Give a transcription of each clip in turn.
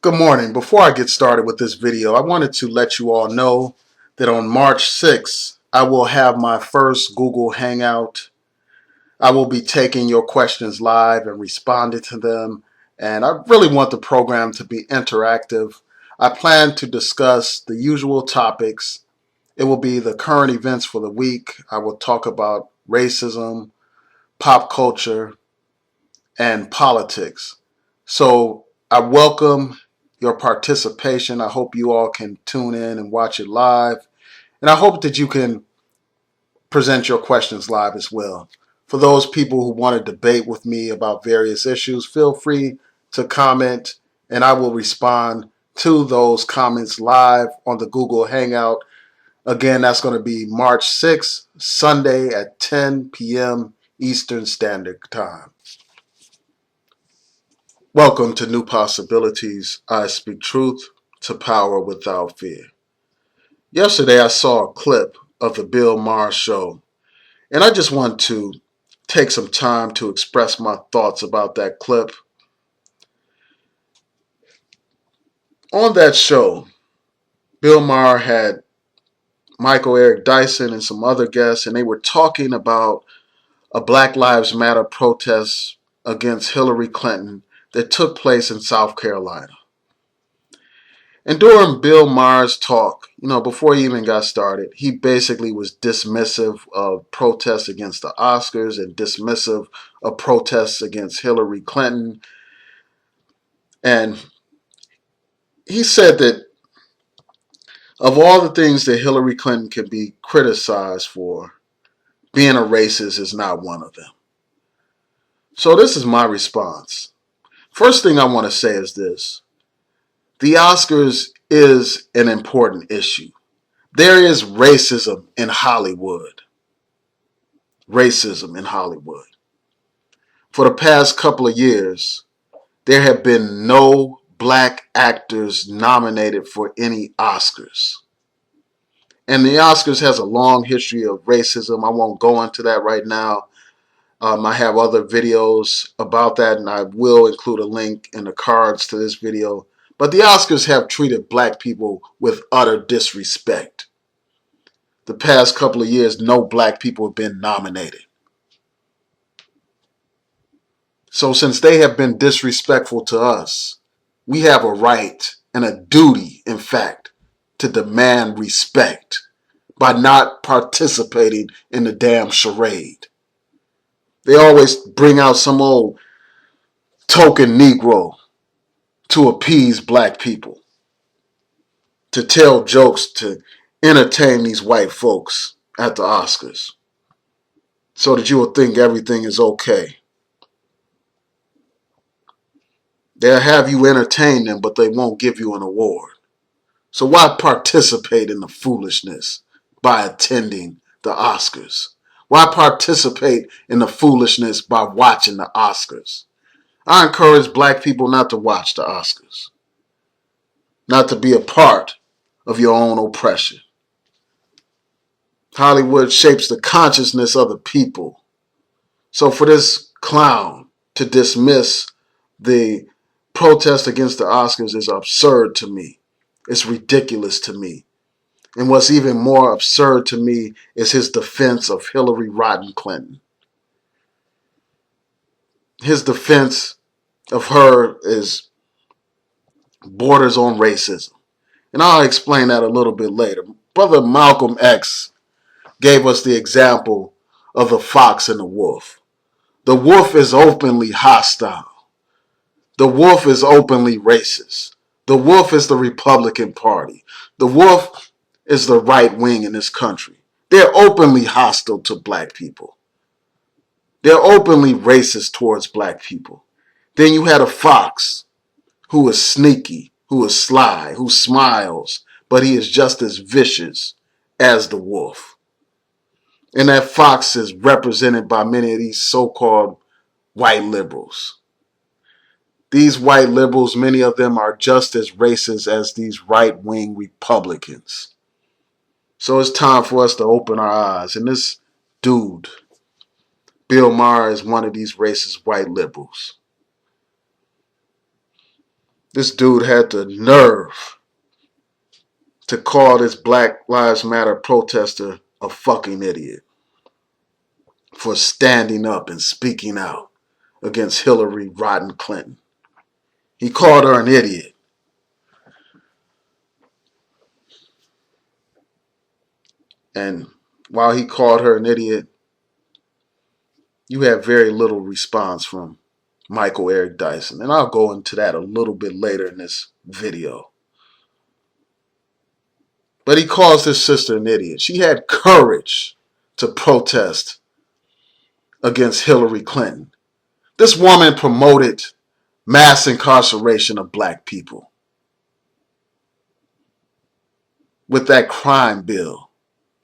Good morning. Before I get started with this video, I wanted to let you all know that on March 6th, I will have my first Google Hangout. I will be taking your questions live and responding to them, and I really want the program to be interactive. I plan to discuss the usual topics. It will be the current events for the week. I will talk about racism, pop culture, and politics. So I welcome your participation. I hope you all can tune in and watch it live. And I hope that you can present your questions live as well. For those people who want to debate with me about various issues, feel free to comment and I will respond to those comments live on the Google Hangout. Again, that's going to be March 6th, Sunday at 10 p.m. Eastern Standard Time. Welcome to New Possibilities. I speak truth to power without fear. Yesterday I saw a clip of the Bill Maher show, and I just want to take some time to express my thoughts about that clip. On that show, Bill Maher had Eric Dyson and some other guests, and they were talking about a Black Lives Matter protest against Hillary Clinton that took place in South Carolina. And during Bill Maher's talk, before he even got started, he basically was dismissive of protests against the Oscars and dismissive of protests against Hillary Clinton. And he said that of all the things that Hillary Clinton can be criticized for, being a racist is not one of them. So this is my response. First thing I want to say is this. The Oscars is an important issue. There is racism in Hollywood. Racism in Hollywood. For the past couple of years, there have been no black actors nominated for any Oscars. And the Oscars has a long history of racism. I won't go into that right now. I have other videos about that, and I will include a link in the cards to this video. But the Oscars have treated black people with utter disrespect. The past couple of years, no black people have been nominated. So since they have been disrespectful to us, we have a right and a duty, in fact, to demand respect by not participating in the damn charade. They always bring out some old token Negro to appease black people, to tell jokes, to entertain these white folks at the Oscars, so that you will think everything is okay. They'll have you entertain them, but they won't give you an award. So why participate in the foolishness by attending the Oscars? Why participate in the foolishness by watching the Oscars? I encourage black people not to watch the Oscars, not to be a part of your own oppression. Hollywood shapes the consciousness of the people. So for this clown to dismiss the protest against the Oscars is absurd to me. It's ridiculous to me. And what's even more absurd to me is his defense of Hillary Rodham Clinton. His defense of her is borders on racism. And I'll explain that a little bit later. Brother Malcolm X gave us the example of the fox and the wolf. The wolf is openly hostile. The wolf is openly racist. The wolf is the Republican Party. The wolf is the right wing in this country. They're openly hostile to black people. They're openly racist towards black people. Then you had a fox who is sneaky, who is sly, who smiles, but he is just as vicious as the wolf. And that fox is represented by many of these so-called white liberals. These white liberals, many of them are just as racist as these right-wing Republicans. So it's time for us to open our eyes. And this dude, Bill Maher, is one of these racist white liberals. This dude had the nerve to call this Black Lives Matter protester a fucking idiot for standing up and speaking out against Hillary Rodham Clinton. He called her an idiot. And while he called her an idiot, you had very little response from Michael Eric Dyson. And I'll go into that a little bit later in this video. But he calls his sister an idiot. She had courage to protest against Hillary Clinton. This woman promoted mass incarceration of black people with that crime bill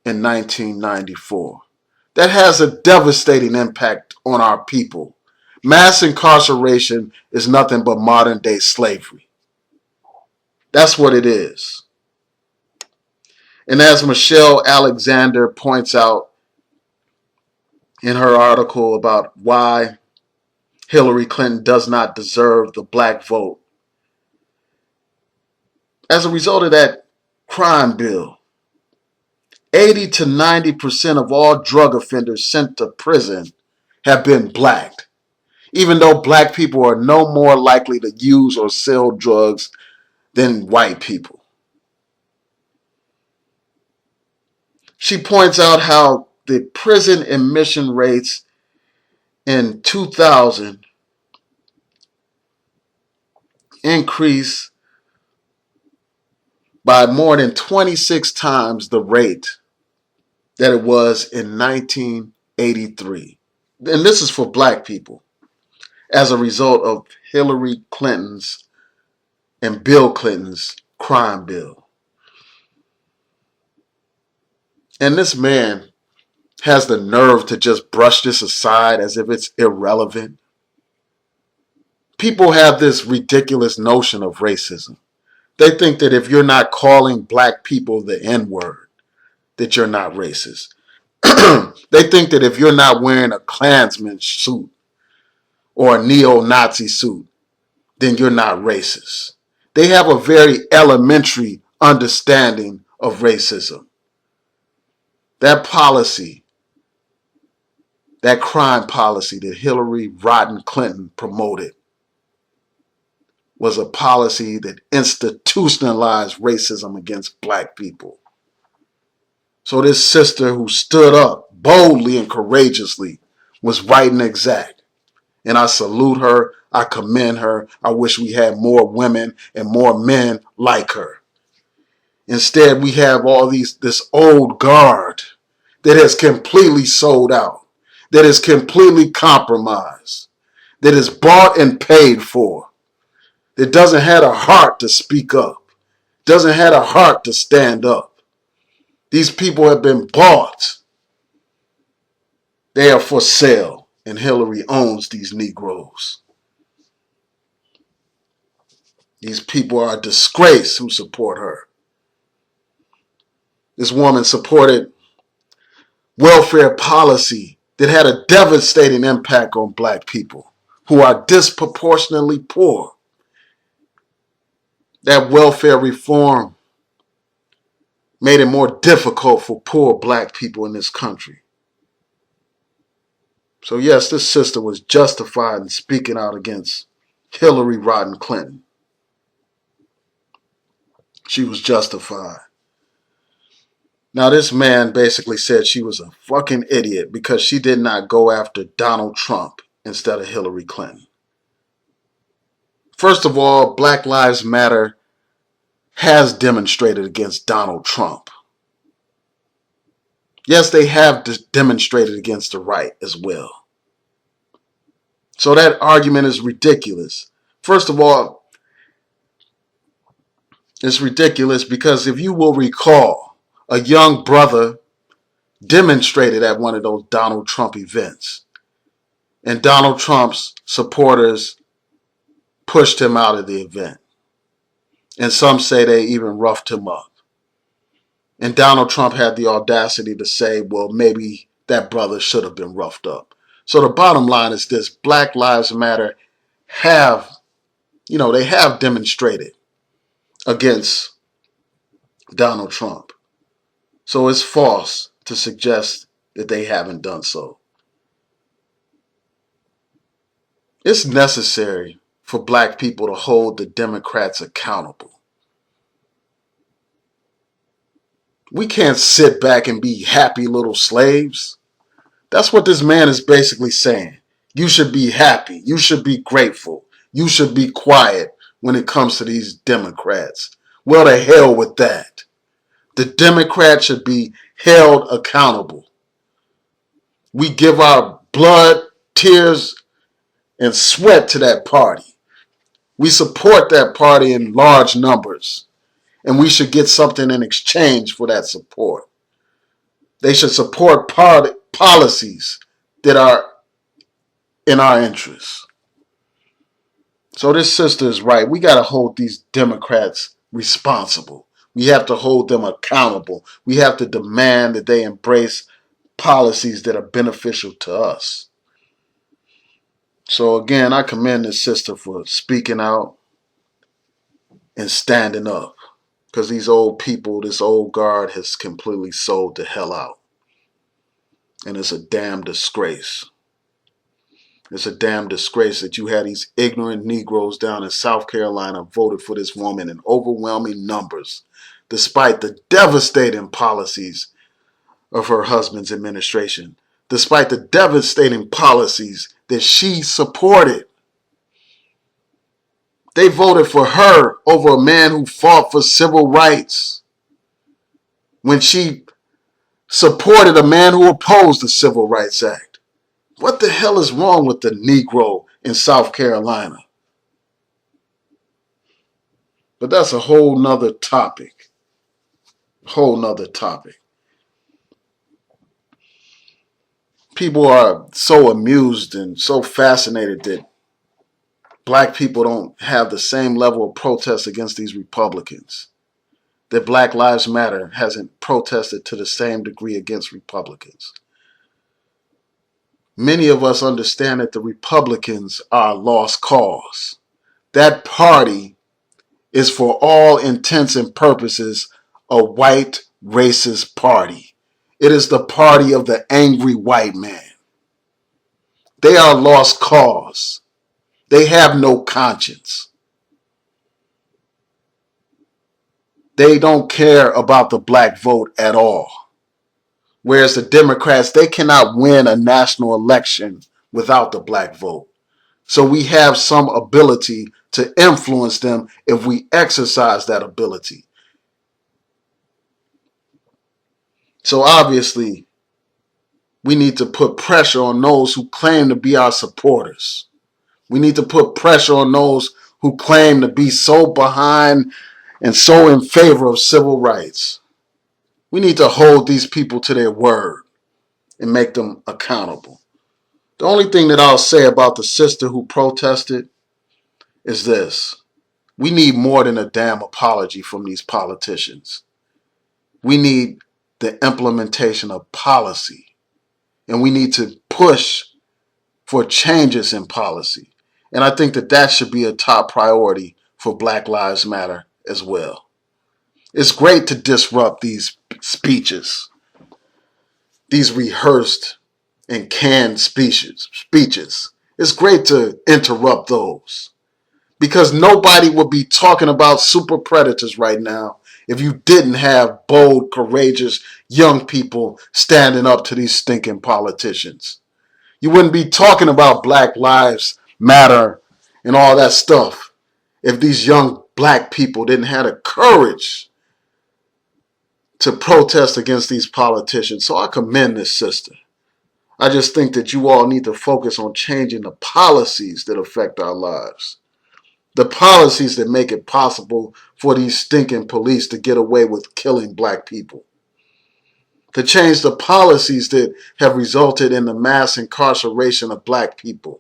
in 1994. That has a devastating impact on our people. Mass incarceration is nothing but modern day slavery. That's what it is. And as Michelle Alexander points out in her article about why Hillary Clinton does not deserve the black vote, as a result of that crime bill, 80 to 90% of all drug offenders sent to prison have been black, even though black people are no more likely to use or sell drugs than white people. She points out how the prison admission rates in 2000 increased by more than 26 times the rate that it was in 1983. And this is for black people as a result of Hillary Clinton's and Bill Clinton's crime bill. And this man has the nerve to just brush this aside as if it's irrelevant. People have this ridiculous notion of racism. They think that if you're not calling black people the N-word, that you're not racist. They think that if you're not wearing a Klansman suit or a neo-Nazi suit, then you're not racist. They have a very elementary understanding of racism. That policy, that crime policy that Hillary Rodham Clinton promoted, was a policy that institutionalized racism against black people. So this sister who stood up boldly and courageously was right and exact. And I salute her. I commend her. I wish we had more women and more men like her. Instead, we have this old guard that has completely sold out, that is completely compromised, that is bought and paid for, that doesn't have a heart to speak up, doesn't have a heart to stand up. These people have been bought. They are for sale, and Hillary owns these Negroes. These people are a disgrace who support her. This woman supported welfare policy that had a devastating impact on black people who are disproportionately poor. That welfare reform made it more difficult for poor black people in this country. So yes, this sister was justified in speaking out against Hillary Rodham Clinton. She was justified. Now this man basically said she was a fucking idiot because she did not go after Donald Trump instead of Hillary Clinton. First of all, Black Lives Matter has demonstrated against Donald Trump. Yes, they have demonstrated against the right as well. So that argument is ridiculous. First of all, it's ridiculous because if you will recall, a young brother demonstrated at one of those Donald Trump events. And Donald Trump's supporters pushed him out of the event. And some say they even roughed him up. And Donald Trump had the audacity to say, well, maybe that brother should have been roughed up. So the bottom line is this: Black Lives Matter have They have demonstrated against Donald Trump. So it's false to suggest that they haven't done so. It's necessary for black people to hold the Democrats accountable. We can't sit back and be happy little slaves. That's what this man is basically saying. You should be happy. You should be grateful. You should be quiet when it comes to these Democrats. Well, to hell with that. The Democrats should be held accountable. We give our blood, tears, and sweat to that party. We support that party in large numbers, and we should get something in exchange for that support. They should support policies that are in our interests. So this sister is right. We got to hold these Democrats responsible. We have to hold them accountable. We have to demand that they embrace policies that are beneficial to us. So again, I commend this sister for speaking out and standing up. Because these old people, this old guard has completely sold the hell out. And it's a damn disgrace. It's a damn disgrace that you had these ignorant Negroes down in South Carolina voted for this woman in overwhelming numbers, despite the devastating policies of her husband's administration, despite the devastating policies that she supported. They voted for her over a man who fought for civil rights when she supported a man who opposed the Civil Rights Act. What the hell is wrong with the Negro in South Carolina? But that's a whole nother topic. Whole nother topic. People are so amused and so fascinated that black people don't have the same level of protest against these Republicans. That Black Lives Matter hasn't protested to the same degree against Republicans. Many of us understand that the Republicans are a lost cause. That party is for all intents and purposes a white racist party. It is the party of the angry white man. They are a lost cause. They have no conscience. They don't care about the black vote at all. Whereas the Democrats, they cannot win a national election without the black vote. So we have some ability to influence them if we exercise that ability. So obviously, we need to put pressure on those who claim to be our supporters. We need to put pressure on those who claim to be so behind and so in favor of civil rights. We need to hold these people to their word and make them accountable. The only thing that I'll say about the sister who protested is this. We need more than a damn apology from these politicians. We need the implementation of policy. And we need to push for changes in policy. And I think that that should be a top priority for Black Lives Matter as well. It's great to disrupt these speeches, these rehearsed and canned speeches. It's great to interrupt those because nobody would be talking about super predators right now if you didn't have bold, courageous young people standing up to these stinking politicians. You wouldn't be talking about Black Lives Matter and all that stuff if these young black people didn't have the courage to protest against these politicians. So I commend this sister. I just think that you all need to focus on changing the policies that affect our lives. The policies that make it possible for these stinking police to get away with killing black people. To change the policies that have resulted in the mass incarceration of black people.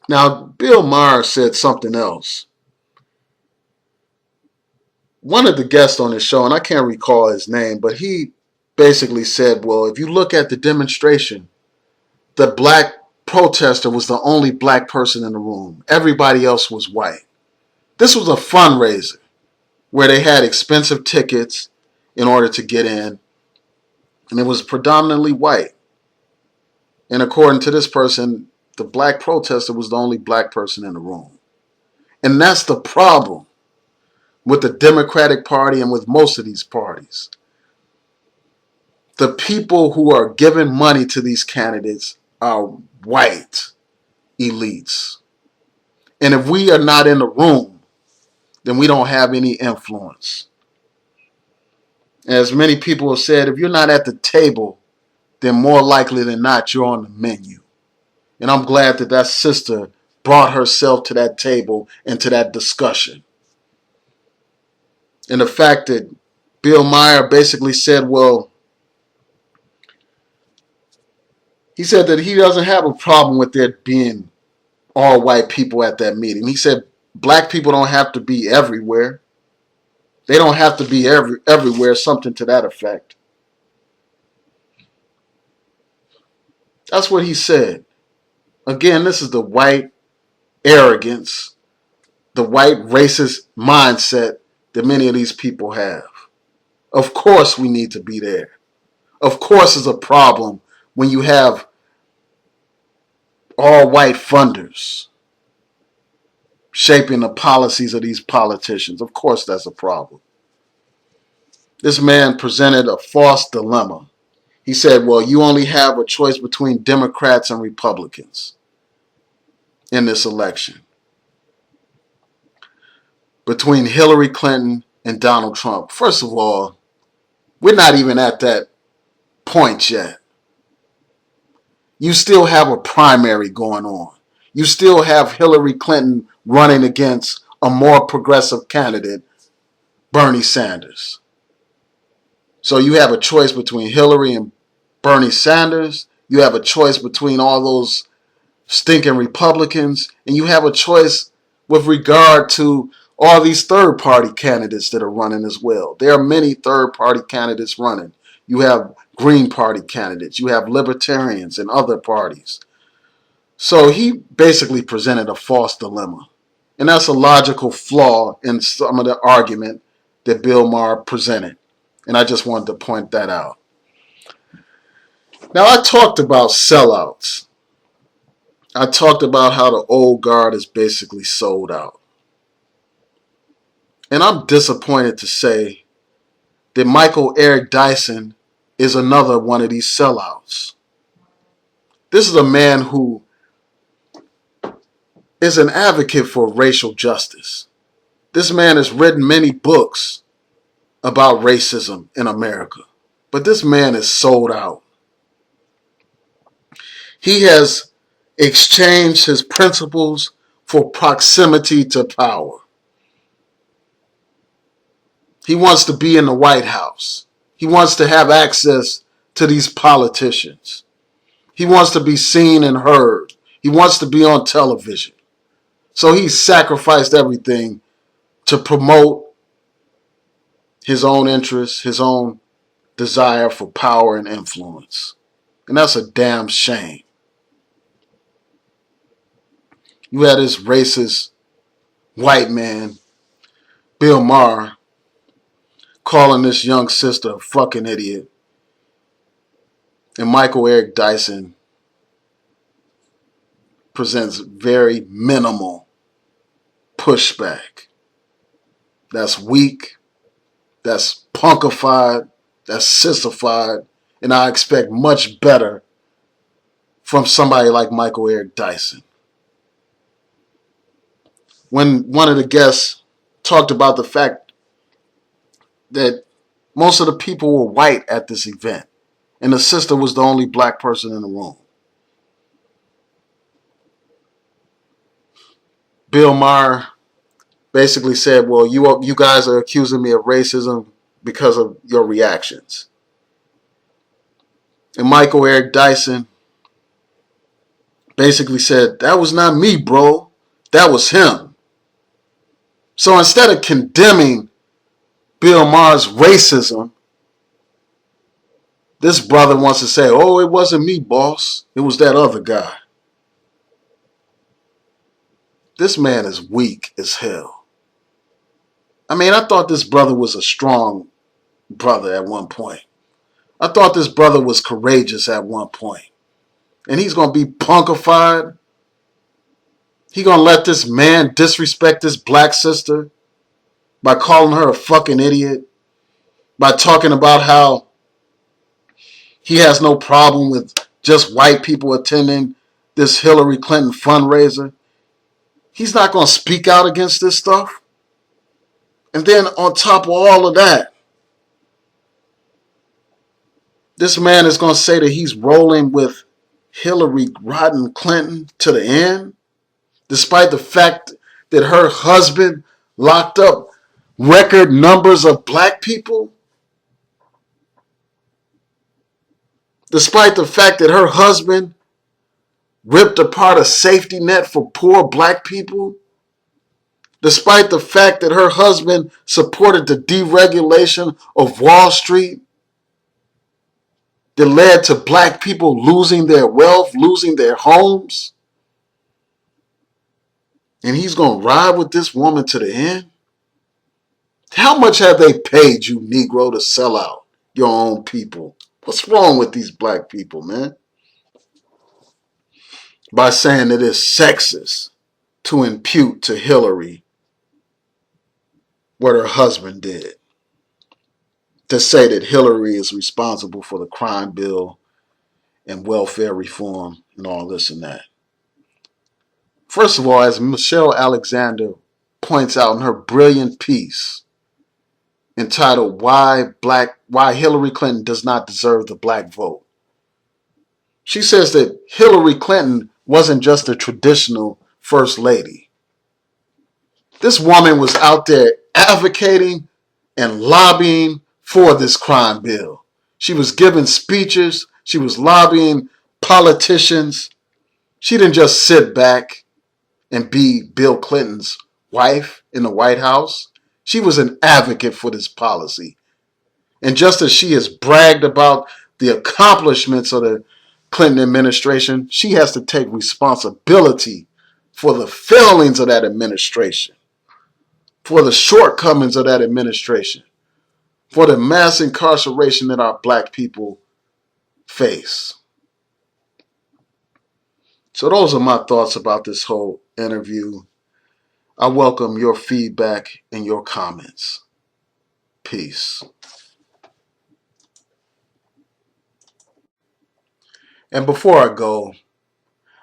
Now, Bill Maher said something else. One of the guests on his show, and I can't recall his name, but he basically said, well, if you look at the demonstration, the black protester was the only black person in the room. Everybody else was white. This was a fundraiser where they had expensive tickets in order to get in, and it was predominantly white. And according to this person, the black protester was the only black person in the room. And that's the problem with the Democratic Party and with most of these parties. The people who are giving money to these candidates are white elites. And if we are not in the room, then we don't have any influence. As many people have said, if you're not at the table, then more likely than not, you're on the menu. And I'm glad that that sister brought herself to that table and to that discussion. And the fact that Bill Maher basically said, well, he said that he doesn't have a problem with there being all white people at that meeting. He said black people don't have to be everywhere. They don't have to be everywhere, something to that effect. That's what he said. Again, this is the white arrogance, the white racist mindset that many of these people have. Of course we need to be there. Of course it's a problem when you have all white funders shaping the policies of these politicians. Of course that's a problem. This man presented a false dilemma. He said, well, you only have a choice between Democrats and Republicans in this election. Between Hillary Clinton and Donald Trump. First of all, we're not even at that point yet. You still have a primary going on. You still have Hillary Clinton running against a more progressive candidate, Bernie Sanders. So you have a choice between Hillary and Bernie Sanders. You have a choice between all those stinking Republicans. And you have a choice with regard to all these third-party candidates that are running as well. There are many third-party candidates running. You have Green Party candidates. You have libertarians and other parties. So he basically presented a false dilemma. And that's a logical flaw in some of the argument that Bill Maher presented. And I just wanted to point that out. Now, I talked about sellouts. I talked about how the old guard is basically sold out. And I'm disappointed to say that Eric Dyson is another one of these sellouts. This is a man who is an advocate for racial justice. This man has written many books about racism in America. But this man is sold out. He has exchanged his principles for proximity to power. He wants to be in the White House. He wants to have access to these politicians. He wants to be seen and heard. He wants to be on television. So he sacrificed everything to promote his own interests, his own desire for power and influence. And that's a damn shame. You had this racist white man, Bill Maher, calling this young sister a fucking idiot. And Eric Dyson presents very minimal pushback. That's weak. That's punkified. That's sissified. And I expect much better from somebody like Eric Dyson. When one of the guests talked about the fact that most of the people were white at this event, and the sister was the only black person in the room. Bill Maher basically said, well, you guys are accusing me of racism because of your reactions. And Eric Dyson basically said, that was not me, bro. That was him. So instead of condemning Bill Maher's racism, this brother wants to say, oh, it wasn't me, boss. It was that other guy. This man is weak as hell. I mean, I thought this brother was a strong brother at one point. I thought this brother was courageous at one point. And he's going to be punkified. He going to let this man disrespect this black sister by calling her a fucking idiot, by talking about how he has no problem with just white people attending this Hillary Clinton fundraiser. He's not going to speak out against this stuff. And then on top of all of that, this man is going to say that he's rolling with Hillary Rodden Clinton to the end, despite the fact that her husband locked up record numbers of black people, despite the fact that her husband ripped apart a safety net for poor black people, despite the fact that her husband supported the deregulation of Wall Street that led to black people losing their wealth, losing their homes. And he's going to ride with this woman to the end? How much have they paid you, Negro, to sell out your own people? What's wrong with these black people, man? By saying it is sexist to impute to Hillary what her husband did. To say that Hillary is responsible for the crime bill and welfare reform and all this and that. First of all, as Michelle Alexander points out in her brilliant piece entitled Why Hillary Clinton Does Not Deserve the Black Vote, she says that Hillary Clinton wasn't just a traditional first lady. This woman was out there advocating and lobbying for this crime bill. She was giving speeches. She was lobbying politicians. She didn't just sit back and be Bill Clinton's wife in the White House. She was an advocate for this policy. And just as she has bragged about the accomplishments of the Clinton administration, she has to take responsibility for the failings of that administration, for the shortcomings of that administration, for the mass incarceration that our black people face. So those are my thoughts about this whole interview. I welcome your feedback and your comments. Peace. And before I go,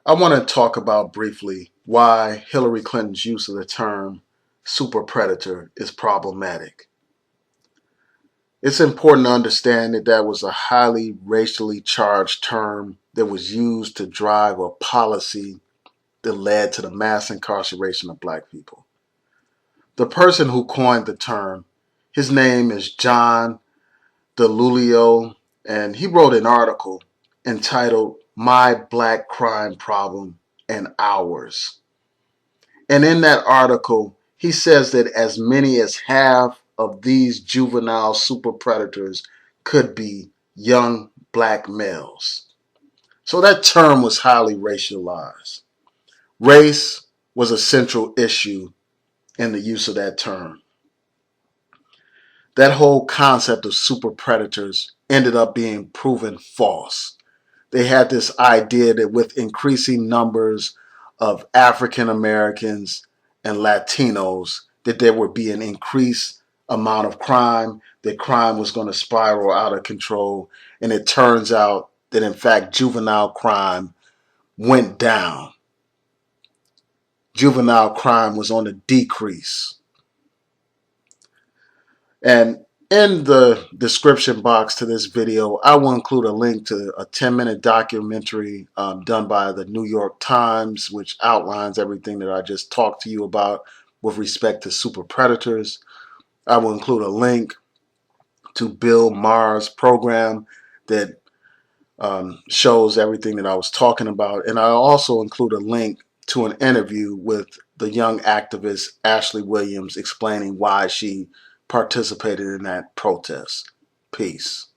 I want to talk about briefly why Hillary Clinton's use of the term super predator is problematic. It's important to understand that that was a highly racially charged term that was used to drive a policy that led to the mass incarceration of black people. The person who coined the term, his name is John DeLulio, and he wrote an article entitled My Black Crime Problem and Ours. And in that article, he says that as many as half of these juvenile super predators could be young black males. So that term was highly racialized. Race was a central issue in the use of that term. That whole concept of super predators ended up being proven false. They had this idea that with increasing numbers of African Americans and Latinos, that there would be an increased amount of crime, that crime was going to spiral out of control. And it turns out that in fact juvenile crime went down. Juvenile crime was on a decrease. And in the description box to this video, I will include a link to a 10-minute documentary done by the New York Times, which outlines everything that I just talked to you about with respect to super predators. I will include a link to Bill Maher's program that shows everything that I was talking about. And I'll also include a link to an interview with the young activist Ashley Williams explaining why she participated in that protest. Peace.